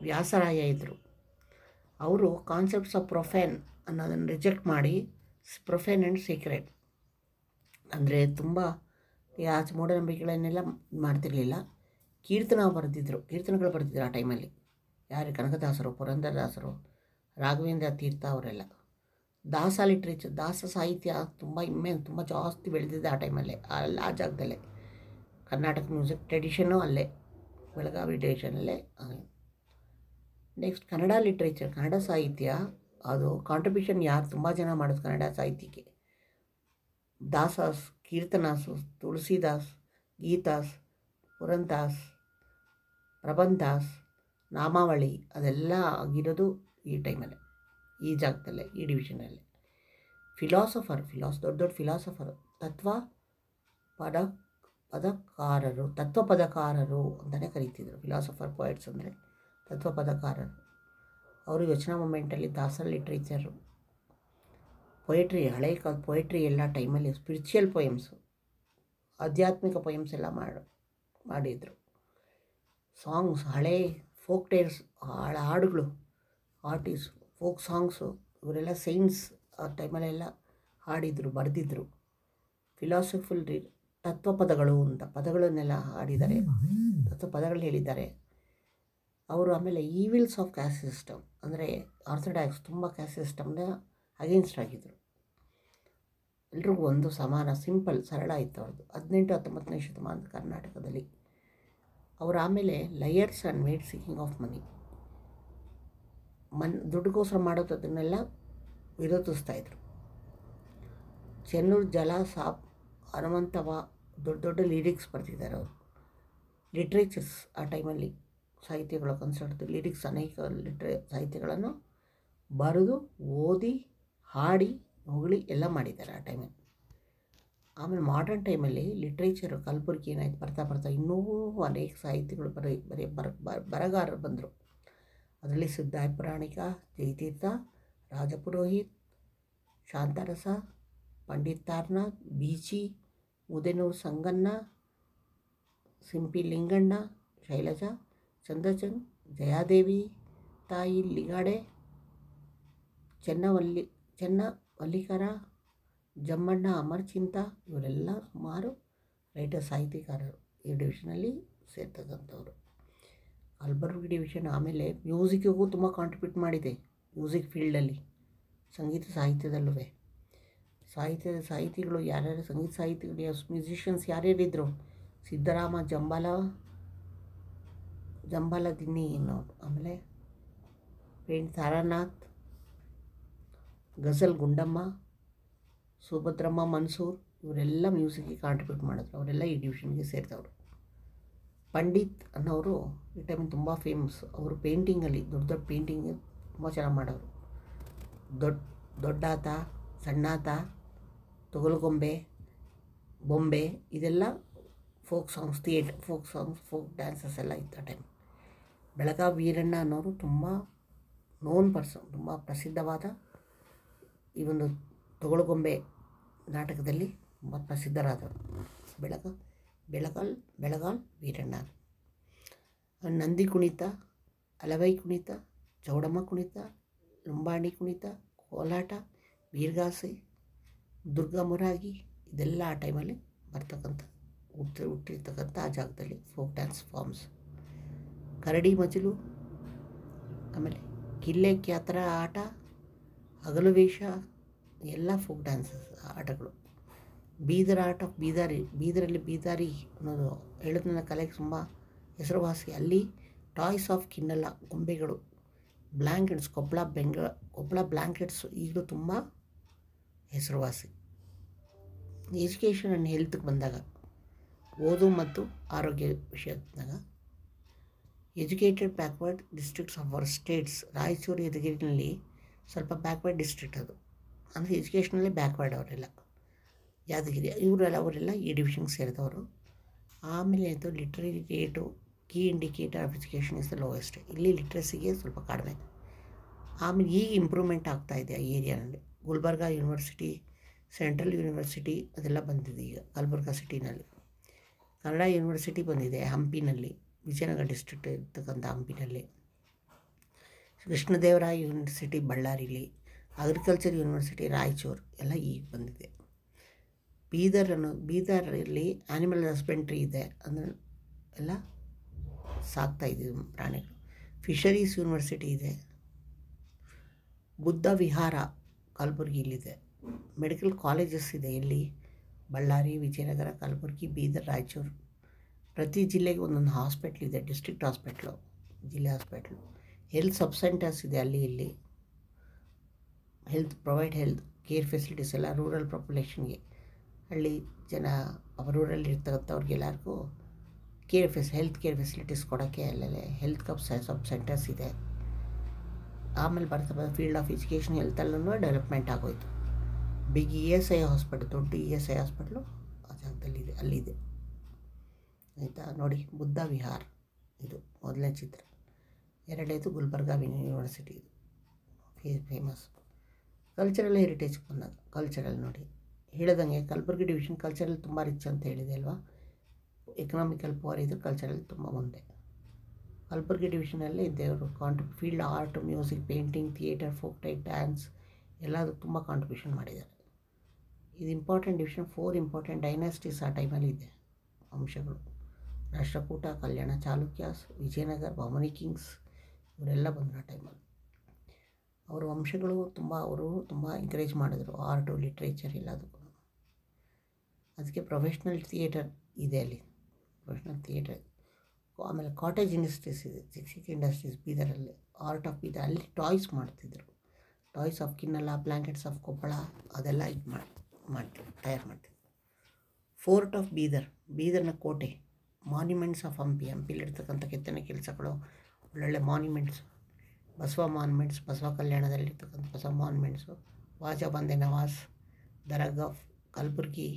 ವ್ಯಾಸರಾಯ ಇದ್ದರು. ಅವರು ಕಾನ್ಸೆಪ್ಟ್ಸ್ ಆಫ್ ಪ್ರೊಫೇನ್ ಅನ್ನೋದನ್ನು ರಿಜೆಕ್ಟ್ ಮಾಡಿ ಪ್ರೊಫೇನ್ ಆ್ಯಂಡ್ ಸೀಕ್ರೆಟ್, ಅಂದರೆ ತುಂಬ ಮೂಢನಂಬಿಕೆಗಳನ್ನೆಲ್ಲ ಮಾಡ್ತಿರಲಿಲ್ಲ. ಕೀರ್ತನಗಳು ಬರೆದಿದ್ರು ಆ ಟೈಮಲ್ಲಿ. ಯಾರು? ಕನಕದಾಸರು, ಪುರಂದರದಾಸರು, ರಾಘವೇಂದ್ರ ತೀರ್ಥ ಅವರೆಲ್ಲ. ದಾಸ ಲಿಟ್ರೇಚರ್, ದಾಸ ಸಾಹಿತ್ಯ ತುಂಬ ಜಾಸ್ತಿ ಬೆಳೆದಿದೆ ಆ ಟೈಮಲ್ಲೇ, ಆ ಜಾಗದಲ್ಲೇ. ಕರ್ನಾಟಕ ಮ್ಯೂಸಿಕ್ ಟ್ರೆಡಿಷನ್ನು ಅಲ್ಲೇ, ಬೆಳಗಾವಿ ಡಿವಿಷನಲ್ಲೇ. ನೆಕ್ಸ್ಟ್ ಕನ್ನಡ ಲಿಟ್ರೇಚರ್, ಕನ್ನಡ ಸಾಹಿತ್ಯ, ಅದು ಕಾಂಟ್ರಿಬ್ಯೂಷನ್ ಯಾರು ತುಂಬ ಜನ ಮಾಡೋದು ಕನ್ನಡ ಸಾಹಿತ್ಯಕ್ಕೆ? ದಾಸಾಸ್, ಕೀರ್ತನಾಸು, ತುಳಸಿದಾಸ್, ಗೀತಾಸ್, ಪುರಂದಾಸ್, ಪ್ರಬಂಧಾಸ್, ನಾಮಾವಳಿ, ಅದೆಲ್ಲ ಆಗಿರೋದು ಈ ಟೈಮಲ್ಲೇ, ಈ ಜಾಗದಲ್ಲೇ, ಈ ಡಿವಿಷನಲ್ಲೇ. ದೊಡ್ಡ ಫಿಲಾಸಫರ್, ತತ್ವಪದಕಾರರು ಅಂತಲೇ ಕರೀತಿದ್ರು. ಫಿಲಾಸಫರ್ ಪೊಯೆಟ್ಸ್ ಅಂದರೆ ತತ್ವಪದಕಾರರು. ಅವರು ಯೋಚನಾ ಮೂಮೆಂಟಲ್ಲಿ ದಾಸರ ಲಿಟ್ರೇಚರು, ಪೊಯೆಟ್ರಿ, ಹಳೆ ಕಾಲದ ಪೊಯೆಟ್ರಿ ಎಲ್ಲ ಟೈಮಲ್ಲಿ, ಸ್ಪಿರಿಚುವಲ್ ಪೊಯಮ್ಸು, ಆಧ್ಯಾತ್ಮಿಕ ಪೊಯಮ್ಸ್ ಎಲ್ಲ ಮಾಡಿದರು. ಸಾಂಗ್ಸ್, ಹಳೆ ಫೋಕ್ ಟೇಲ್ಸ್, ಹಾಡುಗಳು, ಆರ್ಟಿಸ್ಟ್, ಫೋಕ್ ಸಾಂಗ್ಸು, ಇವರೆಲ್ಲ ಸೈನ್ಸ್ ಆ ಟೈಮಲ್ಲೆಲ್ಲ ಹಾಡಿದರು, ಬರೆದಿದ್ರು. ಫಿಲಾಸಫಿಲ್ ತತ್ವಪದಗಳು ಅಂತ ಪದಗಳನ್ನೆಲ್ಲ ಹಾಡಿದ್ದಾರೆ, ತತ್ವಪದಗಳು ಹೇಳಿದ್ದಾರೆ ಅವರು. ಆಮೇಲೆ ಈವಿಲ್ಸ್ ಆಫ್ ಕ್ಯಾಸ್ಟ್ ಸಿಸ್ಟಮ್, ಅಂದರೆ ಆರ್ಥೋಡಾಕ್ಸ್ ತುಂಬ ಕ್ಯಾಸ್ಟ್ ಸಿಸ್ಟಮ್ನ ಅಗೇನ್ಸ್ಟ್ ಆಗಿದ್ದರು. ಎಲ್ರಿಗೂ ಒಂದು ಸಮಾನ, ಸಿಂಪಲ್, ಸರಳ ಇತ್ತು ಅವ್ರದ್ದು. 18-19ನೇ ಶತಮಾನದ ಕರ್ನಾಟಕದಲ್ಲಿ. ಅವರು ಆಮೇಲೆ liars and made seeking of money, ದುಡ್ಡುಗೋಸ್ಕರ ಮಾಡೋದನ್ನೆಲ್ಲ ವಿರೋಧಿಸ್ತಾಯಿದ್ರು. ಚೆನ್ನೂರು ಜಲ ಸಾಬ್, ಹನುಮಂತವ ದೊಡ್ಡ ದೊಡ್ಡ ಲಿರಿಕ್ಸ್ ಬರ್ತಿದ್ದಾರೆ ಅವರು. ಲಿಟ್ರೇಚರ್ಸ್ ಆ ಟೈಮಲ್ಲಿ ಸಾಹಿತ್ಯಗಳು ಕನ್ಸರ್ಟ್ ಲಿರಿಕ್ಸ್ ಅನೇಕ ಸಾಹಿತ್ಯಗಳನ್ನು ಬರೆದು ಓದಿ ಹಾಡಿ ಹೊಗಳಿ ಎಲ್ಲ ಮಾಡಿದ್ದಾರೆ ಆ ಟೈಮಲ್ಲಿ. ಆಮೇಲೆ ಮಾಡರ್ನ್ ಟೈಮಲ್ಲಿ ಲಿಟ್ರೇಚರು ಕಲಬುರ್ಗಿ ಏನಾಯ್ತು, ಬರ್ತಾ ಇನ್ನೂ ಅನೇಕ ಸಾಹಿತ್ಯಗಳು ಬರಗಾರರು ಬಂದರು. ಅದರಲ್ಲಿ ಸಿದ್ಧಾಯ ಪುರಾಣಿಕ, ಜಯತೀರ್ಥ, ರಾಜಪುರೋಹಿತ್, ಶಾಂತರಸ, ಪಂಡಿತ್ ತಾರನಾಥ್, ಬೀಚಿ, ಮುದೇನೂರು ಸಂಗಣ್ಣ, ಸಿಂಪಿ ಲಿಂಗಣ್ಣ, ಶೈಲಜಾ, ಚಂದ್ರಚಂದ್, ಜಯಾದೇವಿ, ತಾಯಿ ಲಿಗಾಡೆ, ಚೆನ್ನವಲ್ಲಿಕರ, ಜಮ್ಮಣ್ಣ, ಅಮರ್ಚಿಂತ, ಇವರೆಲ್ಲ ಸುಮಾರು ರೈಟರ್ ಸಾಹಿತ್ಯಕಾರರು ಈ ಡಿವಿಷನಲ್ಲಿ ಸೇರ್ತಕ್ಕಂಥವ್ರು. ಕಲಬುರ್ಗಿ ಡಿವಿಷನ್ ಆಮೇಲೆ ಮ್ಯೂಸಿಕ್ಕಿಗೂ ತುಂಬ ಕಾಂಟ್ರಿಬ್ಯೂಟ್ ಮಾಡಿದೆ. ಮ್ಯೂಸಿಕ್ ಫೀಲ್ಡಲ್ಲಿ, ಸಂಗೀತ ಸಾಹಿತ್ಯದಲ್ಲೂ ಸಾಹಿತಿಗಳು ಯಾರ್ಯಾರು, ಸಂಗೀತ ಸಾಹಿತಿಗಳು ಮ್ಯೂಸಿಷಿಯನ್ಸ್ ಯಾರ್ಯಾರಿದ್ದರು, ಸಿದ್ದರಾಮ ಜಂಬಾಲ ದಿನ್ನಿ ಅನ್ನೋರು, ಆಮೇಲೆ ಪೇಂಟ್ ತಾರಾನಾಥ್, ಗಜಲ್ ಗುಂಡಮ್ಮ, ಸುಭದ್ರಮ್ಮ ಮನ್ಸೂರ್, ಇವರೆಲ್ಲ ಮ್ಯೂಸಿಕ್ಗೆ ಕಾಂಟ್ರಿಬ್ಯೂಟ್ ಮಾಡಿದ್ರು. ಅವರೆಲ್ಲ ಈ ಡಿವಿಷನ್ಗೆ ಸೇರಿದವರು. ಪಂಡಿತ್ ಅನ್ನೋರು ಈ ಟೈಮ್ ತುಂಬ ಫೇಮಸ್. ಅವರು ಪೇಂಟಿಂಗಲ್ಲಿ ದೊಡ್ಡ ಪೇಂಟಿಂಗ್ ತುಂಬ ಚೆನ್ನಾಗಿ ಮಾಡೋರು. ದೊಡ್ಡಾತ, ಸಣ್ಣಾತ, ತೊಗಲುಗೊಂಬೆ, ಬೊಂಬೆ, ಇದೆಲ್ಲ ಫೋಕ್ ಸಾಂಗ್ಸ್, ಫೋಕ್ ಡ್ಯಾನ್ಸಸ್ ಎಲ್ಲ ಇತ್ತು ಆ ಟೈಮ್. ಬೆಳಗಾವಿ ವೀರಣ್ಣ ಅನ್ನೋರು ತುಂಬ ನೋನ್ ಪರ್ಸನ್, ತುಂಬ ಪ್ರಸಿದ್ಧವಾದ ಈ ಒಂದು ತೊಗಲುಗೊಂಬೆ ನಾಟಕದಲ್ಲಿ ತುಂಬ ಪ್ರಸಿದ್ಧರಾದವರು. ಬೆಳಗಾಲ್ ವೀರಣ್ಣ. ನಂದಿ ಕುಣಿತ, ಅಲವೈ ಕುಣಿತ, ಚೌಡಮ್ಮ ಕುಣಿತ, ಲಂಬಾಣಿ ಕುಣಿತ, ಕೋಲಾಟ, ಬೀರ್ಗಾಸೆ, ದುರ್ಗಾ ಮುರಾಗಿ, ಇದೆಲ್ಲ ಆ ಟೈಮಲ್ಲಿ ಬರ್ತಕ್ಕಂಥ ಹುಟ್ಟಿರ್ತಕ್ಕಂಥ ಆ ಜಾಗದಲ್ಲಿ ಫೋಕ್ ಡ್ಯಾನ್ಸ್ ಫಾರ್ಮ್ಸ್. ಕರಡಿ ಮಜಲು, ಆಮೇಲೆ ಕಿಲ್ಲೆ ಕ್ಯಾತರ ಆಟ, ಹಗಲು ವೇಷ, ಎಲ್ಲ ಫೋಕ್ ಡ್ಯಾನ್ಸಸ್ ಆಟಗಳು. ಬೀದರ್ ಆರ್ಟ್ ಆಫ್ ಬೀದರಲ್ಲಿ ಬೀದಾರಿ ಅನ್ನೋದು ಹೇಳಿದ ಕಲೆಗೆ ತುಂಬ ಹೆಸರುವಾಸಿ. ಅಲ್ಲಿ ಟಾಯ್ಸ್ ಆಫ್ ಕಿನ್ನಲ್ಲ, ಗೊಂಬೆಗಳು, ಬ್ಲ್ಯಾಂಕೆಟ್ಸ್, ಕೊಪ್ಪಳ ಬ್ಲ್ಯಾಂಕೆಟ್ಸು ಈಗಲೂ ತುಂಬ ಹೆಸರುವಾಸಿ. ಎಜುಕೇಷನ್ ಆ್ಯಂಡ್ ಹೆಲ್ತ್ಗೆ ಬಂದಾಗ, ಓದು ಮತ್ತು ಆರೋಗ್ಯ ವಿಷಯದಾಗ, educated backward districts of our states. Raichur ಯದಗಿರಿನಲ್ಲಿ ಸ್ವಲ್ಪ ಬ್ಯಾಕ್ವರ್ಡ್ ಡಿಸ್ಟ್ರಿಕ್ಟ್ ಅದು, ಅಂದರೆ ಎಜುಕೇಷನಲ್ಲಿ ಬ್ಯಾಕ್ವರ್ಡ್ ಅವರೆಲ್ಲ. ಯಾದಗಿರಿ ಅವರೆಲ್ಲ ಈ ಡಿವಿಷನ್ಗೆ ಸೇರಿದವರು. ಆಮೇಲೆ ಅದು literary rate, key indicator of education is the lowest. ಇಲ್ಲಿ ಲಿಟ್ರಸಿಗೆ ಸ್ವಲ್ಪ ಕಡಿಮೆ. ಆಮೇಲೆ ಈಗ ಇಂಪ್ರೂವ್ಮೆಂಟ್ ಆಗ್ತಾಯಿದೆ ಆ ಏರಿಯಾನಲ್ಲಿ. ಗುಲ್ಬರ್ಗಾ ಯೂನಿವರ್ಸಿಟಿ, ಸೆಂಟ್ರಲ್ ಯೂನಿವರ್ಸಿಟಿ ಅದೆಲ್ಲ ಬಂದಿದೆ ಈಗ ಕಲಬುರ್ಗಾ ಸಿಟಿನಲ್ಲಿ. ಕನ್ನಡ ಯೂನಿವರ್ಸಿಟಿ ಬಂದಿದೆ ಹಂಪಿನಲ್ಲಿ, ವಿಜಯನಗರ ಡಿಸ್ಟ್ರಿಕ್ಟ್ ಇರ್ತಕ್ಕಂಥ ಹಂಪಿನಲ್ಲಿ. ಕೃಷ್ಣದೇವರಾಯ ಯೂನಿವರ್ಸಿಟಿ ಬಳ್ಳಾರಿಲಿ, ಅಗ್ರಿಕಲ್ಚರ್ ಯೂನಿವರ್ಸಿಟಿ ರಾಯಚೂರು ಎಲ್ಲ ಈಗ ಬಂದಿದೆ. ಬೀದರಲ್ಲಿ ಆ್ಯನಿಮಲ್ ಹಸ್ಬೆಂಡ್ರಿ ಇದೆ, ಅಂದರೆ ಎಲ್ಲ ಸಾಕ್ತಾಯಿದ್ದೀವಿ ಪ್ರಾಣಿಗಳು. ಫಿಶರೀಸ್ ಯೂನಿವರ್ಸಿಟಿ ಇದೆ. ಬುದ್ಧ ವಿಹಾರ ಕಲಬುರ್ಗಿಲಿದೆ. ಮೆಡಿಕಲ್ ಕಾಲೇಜಸ್ ಇದೆ ಇಲ್ಲಿ ಬಳ್ಳಾರಿ, ವಿಜಯನಗರ, ಕಲಬುರ್ಗಿ, ಬೀದರ್, ರಾಯಚೂರು. ಪ್ರತಿ ಜಿಲ್ಲೆಗೆ ಒಂದೊಂದು ಹಾಸ್ಪಿಟ್ಲ್ ಇದೆ, ಡಿಸ್ಟ್ರಿಕ್ಟ್ ಹಾಸ್ಪಿಟ್ಲು, ಜಿಲ್ಲೆ ಹಾಸ್ಪಿಟ್ಲು. ಹೆಲ್ತ್ ಸಬ್ ಸೆಂಟರ್ಸ್ ಇದೆ ಅಲ್ಲಿ ಇಲ್ಲಿ. ಹೆಲ್ತ್ ಕೇರ್ ಫೆಸಿಲಿಟೀಸ್ ಎಲ್ಲ ರೂರಲ್ ಪಾಪ್ಯುಲೇಷನ್ಗೆ, ಹಳ್ಳಿ ಜನ ರೂರಲ್ಲಿ ಇರ್ತಕ್ಕಂಥವ್ರಿಗೆಲ್ಲರಿಗೂ ಹೆಲ್ತ್ ಕೇರ್ ಫೆಸಿಲಿಟೀಸ್ ಕೊಡೋಕ್ಕೆ ಅಲ್ಲೇ ಹೆಲ್ತ್ ಸಬ್ ಸೆಂಟರ್ಸ್ ಇದೆ. ಆಮೇಲೆ ಬರ್ತಾ ಫೀಲ್ಡ್ ಆಫ್ ಎಜುಕೇಷನ್ ಹೆಲ್ತಲ್ಲೂ ಡೆವಲಪ್ಮೆಂಟ್ ಆಗೋಯಿತು. ಬಿಗ್ ESI ಹಾಸ್ಪಿಟ್ಲ್, ದೊಡ್ಡ ESI ಹಾಸ್ಪಿಟ್ಲು ಆ ಜಾಗದಲ್ಲಿದೆ, ಅಲ್ಲಿದೆ ಆಯಿತಾ. ನೋಡಿ, ಬುದ್ಧ ವಿಹಾರ್ ಇದು ಮೊದಲನೇ ಚಿತ್ರ. ಎರಡನೇದು ಗುಲ್ಬರ್ಗಾ ಯೂನಿವರ್ಸಿಟಿ, ಇದು ಫೇಮಸ್. ಕಲ್ಚರಲ್ ಹೆರಿಟೇಜ್ಗೆ ಬಂದಾಗ ಕಲ್ಚರಲ್ ನೋಡಿ ಹೇಳಿದಂಗೆ ಕಲಬುರ್ಗಿ ಡಿವಿಷನ್ ಕಲ್ಚರಲ್ ತುಂಬ ರಿಚ್ ಅಂತ ಹೇಳಿದೆ ಅಲ್ವಾ. ಎಕನಾಮಿಕಲ್ ಪವರ್ ಇದು, ಕಲ್ಚರಲ್ ತುಂಬ ಮುಂದೆ. ಕಲಬುರ್ಗಿ ಡಿವಿಷನಲ್ಲಿ ದೇವರು field art, music, painting, theatre, folk type, dance ಎಲ್ಲದೂ ತುಂಬ ಕಾಂಟ್ರಿಬ್ಯೂಷನ್ ಮಾಡಿದ್ದಾರೆ. ಇದು ಇಂಪಾರ್ಟೆಂಟ್ ಡಿವಿಷನ್. 4 ಇಂಪಾರ್ಟೆಂಟ್ ಡೈನಾಸ್ಟೀಸ್ ಆ ಟೈಮಲ್ಲಿ ಇದೆ, ವಂಶಗಳು. ರಾಷ್ಟ್ರಕೂಟ, ಕಲ್ಯಾಣ ಚಾಲುಕ್ಯಾಸ್, ವಿಜಯನಗರ, ಬಹಮನಿ ಕಿಂಗ್ಸ್ ಇವರೆಲ್ಲ ಬಂದರು ಆ ಟೈಮಲ್ಲಿ. ಅವರ ವಂಶಗಳು ತುಂಬ ಎಂಕರೇಜ್ ಮಾಡಿದ್ರು ಆರ್ಟು, ಲಿಟ್ರೇಚರ್ ಎಲ್ಲದಕ್ಕೂ. ಅದಕ್ಕೆ ಪ್ರೊಫೆಷ್ನಲ್ ಥಿಯೇಟರ್ ಇದೆ ಅಲ್ಲಿ, ಪ್ರೊಫೆಷ್ನಲ್ ಥಿಯೇಟರ್. ಆಮೇಲೆ ಕಾಟೇಜ್ ಇಂಡಸ್ಟ್ರೀಸ್ ಇದೆ, ಸಿಕ್ಸಿಕ್ ಇಂಡಸ್ಟ್ರೀಸ್ ಬೀದರಲ್ಲಿ, ಆರ್ಟ್ ಆಫ್ ಬೀದರ್, ಅಲ್ಲಿ ಟಾಯ್ಸ್ ಮಾಡ್ತಿದ್ರು. ಟಾಯ್ಸ್ ಆಫ್ ಕಿನ್ನಲ್ಲ, ಬ್ಲ್ಯಾಂಕೆಟ್ಸ್ ಆಫ್ ಕೊಪ್ಪಳ, ಅದೆಲ್ಲ ಇದು ಮಾಡ್ತಿದ್ರು, ತಯಾರು ಮಾಡ್ತಿದ್ರು. ಫೋರ್ಟ್ ಆಫ್ ಬೀದರ್, ಬೀದರ್ನ ಕೋಟೆ. ಮಾನ್ಯುಮೆಂಟ್ಸ್ ಆಫ್ ಹಂಪಿ, ಹಂಪಿಲಿರ್ತಕ್ಕಂಥ ಕೆತ್ತನೆ ಕೆಲಸಗಳು, ಒಳ್ಳೊಳ್ಳೆ ಮಾನ್ಯುಮೆಂಟ್ಸ್, ಬಸವ ಮಾನ್ಯುಮೆಂಟ್ಸ್, ಬಸವ ಕಲ್ಯಾಣದಲ್ಲಿರ್ತಕ್ಕಂಥ Basava monuments, Khwaja Bande Nawaz, dargah of Kalaburgi,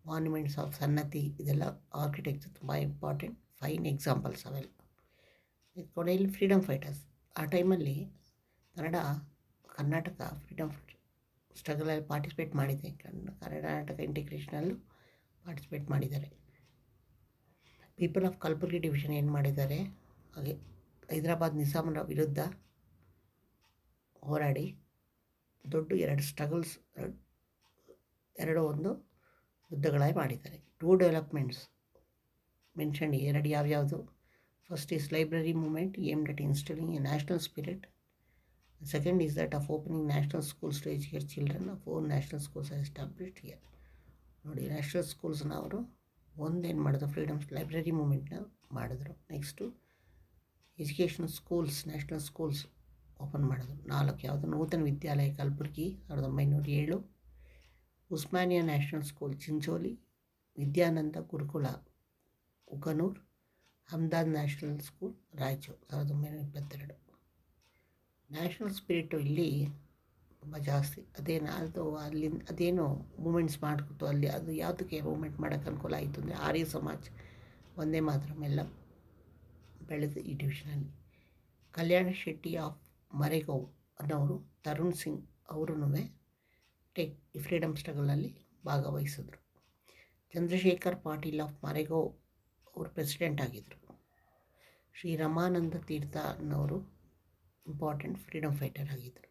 monuments of Sannati, ಇದೆಲ್ಲ ಆರ್ಕಿಟೆಕ್ಚರ್ ತುಂಬ ಇಂಪಾರ್ಟೆಂಟ್, ಫೈನ್ ಎಕ್ಸಾಂಪಲ್ಸ್ ಅವೆಲ್ಲ. ಕೊನೆಯಲ್ಲಿ ಫ್ರೀಡಮ್ ಫೈಟರ್ಸ್. ಆ ಟೈಮಲ್ಲಿ ಕರ್ನಾಟಕ ಫ್ರೀಡಮ್ ಸ್ಟ್ರಗಲಲ್ಲಿ ಪಾರ್ಟಿಸಿಪೇಟ್ ಮಾಡಿದೆ. ಕರ್ನಾಟಕ ಇಂಟಿಗ್ರೇಷನಲ್ಲೂ ಪಾರ್ಟಿಸಿಪೇಟ್ ಮಾಡಿದ್ದಾರೆ. ಪೀಪಲ್ ಆಫ್ ಕಲಬುರ್ಗಿ ಡಿವಿಷನ್ ಏನು ಮಾಡಿದ್ದಾರೆ, ಹಾಗೆ ಹೈದರಾಬಾದ್ ನಿಜಾಮರ ವಿರುದ್ಧ ಹೋರಾಡಿ ದೊಡ್ಡ 2 ಸ್ಟ್ರಗಲ್ಸ್, ಒಂದು ಯುದ್ಧಗಳಾಗಿ ಮಾಡಿದ್ದಾರೆ. 2 ಡೆವಲಪ್ಮೆಂಟ್ಸ್ ಮೆನ್ಷನ್, 2 ಯಾವ್ಯಾವುದು? First is library movement aimed at instilling a national spirit. Second is that of opening national schools to educate children. 4 national schools are established here. ನೋಡಿ, ನ್ಯಾಷನಲ್ ಸ್ಕೂಲ್ಸ್ನ ಅವರು ಒಂದೇನು ಮಾಡಿದ್ರು, ಫ್ರೀಡಮ್ಸ್ ಲೈಬ್ರರಿ ಮೂವ್ಮೆಂಟ್ನ ಮಾಡಿದ್ರು. Next education schools, national schools open ಮಾಡಿದ್ರು. 4 ಯಾವುದು? Nutana Vidyalaya Kalaburgi 1907, Osmania national school Chincholi, Vidyananda Gurukula Ukanur, Hamdard national school Raichur 1922. National spirit ಇಲ್ಲಿ ತುಂಬ ಜಾಸ್ತಿ. ಅದೇನು ಮೂಮೆಂಟ್ಸ್ ಮಾಡಿಕೊಟ್ಟು ಅಲ್ಲಿ, ಅದು ಯಾವುದಕ್ಕೆ ಮೂಮೆಂಟ್ ಮಾಡೋಕ್ಕೆ ಅನುಕೂಲ ಆಯಿತು ಅಂದರೆ ಆರ್ಯ ಸಮಾಜ್, ಒಂದೇ ಮಾತರಂ ಎಲ್ಲ ಬೆಳೆದು ಈ ಡಿವಿಷನಲ್ಲಿ. ಕಲ್ಯಾಣ ಶೆಟ್ಟಿ ಆಫ್ ಮರೆಗಾಂವ್ ಅನ್ನೋರು, ತರುಣ್ ಸಿಂಗ್ ಅವರೂ ಈ ಫ್ರೀಡಮ್ ಸ್ಟ್ರಗಲ್ನಲ್ಲಿ ಭಾಗವಹಿಸಿದ್ರು. ಚಂದ್ರಶೇಖರ್ ಪಾಟೀಲ್ ಆಫ್ ಮರೆಗಾಂವ್ ಅವರು ಪ್ರೆಸಿಡೆಂಟ್ ಆಗಿದ್ದರು. ಶ್ರೀ ರಮಾನಂದ ತೀರ್ಥ ಅನ್ನೋರು ಇಂಪಾರ್ಟೆಂಟ್ ಫ್ರೀಡಮ್ ಫೈಟರ್ ಆಗಿದ್ದರು.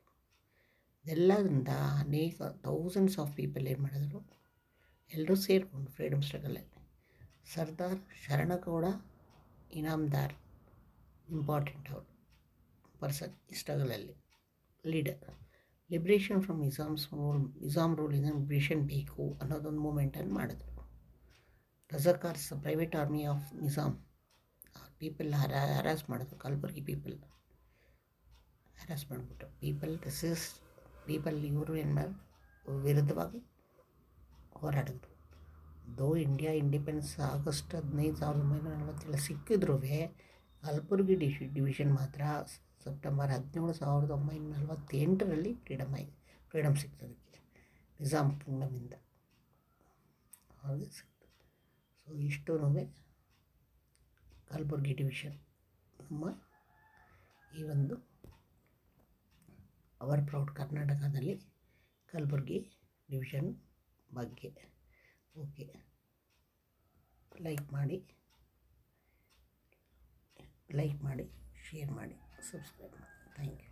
ಇದೆಲ್ಲದಿಂದ ಅನೇಕ ಥೌಸಂಡ್ಸ್ ಆಫ್ ಪೀಪಲ್ ಏನು ಮಾಡಿದ್ರು, ಎಲ್ಲರೂ ಸೇರಿಕೊಂಡು ಫ್ರೀಡಮ್ ಸ್ಟ್ರಗಲಲ್ಲಿ. ಸರ್ದಾರ್ ಶರಣಗೌಡ ಇನಾಮ್ದಾರ್ ಇಂಪಾರ್ಟೆಂಟ್ ಅವರು ಪರ್ಸನ್ ಈ ಸ್ಟ್ರಗಲಲ್ಲಿ, ಲೀಡರ್. ಲಿಬ್ರೇಷನ್ ಫ್ರಮ್ ನಿಜಾಮ್ ರೂಲಿಂದ ಲಿಬ್ರೇಷನ್ ಬೇಕು ಅನ್ನೋದೊಂದು ಮೂಮೆಂಟನ್ನು ಮಾಡಿದ್ರು. Razakars, private army of Nizam, people harass ಮಾಡಿದ್ರು. ಕಲಬುರ್ಗಿ ಪೀಪಲ್ ಹ್ಯಾರಾಸ್ ಮಾಡಿಬಿಟ್ಟು ಇವರು ಏನು ಮಾಡಿದ್ರು, ವಿರುದ್ಧವಾಗಿ ಹೋರಾಡಿದ್ರು. ಇಂಡಿಯಾ ಇಂಡಿಪೆಂಡೆನ್ಸ್ ಆಗಸ್ಟ್ 15, 1947 ಸಿಕ್ಕಿದ್ರೂ ಕಲಬುರ್ಗಿ ಡಿವಿಷನ್ ಮಾತ್ರ ಸೆಪ್ಟೆಂಬರ್ 17, 1948 ಫ್ರೀಡಮ್ ಸಿಗ್ತದಕ್ಕೆ ನಿಜಾಮ್ ಕಿಂಗ್ಡಮಿಂದ. ಹಾಗೆ ಸಿಕ್ತು. ಸೊ ಇಷ್ಟೂ ಕಲಬುರ್ಗಿ ಡಿವಿಷನ್ ನಮ್ಮ ಈ ಒಂದು ಅವರ್ ಪ್ರೌಡ್ ಕರ್ನಾಟಕದಲ್ಲಿ ಕಲಬುರ್ಗಿ ಡಿವಿಷನ್ ಬಗ್ಗೆ. ಓಕೆ, ಲೈಕ್ ಮಾಡಿ, ಶೇರ್ ಮಾಡಿ, ಸಬ್ಸ್ಕ್ರೈಬ್ ಮಾಡಿ. Thank you.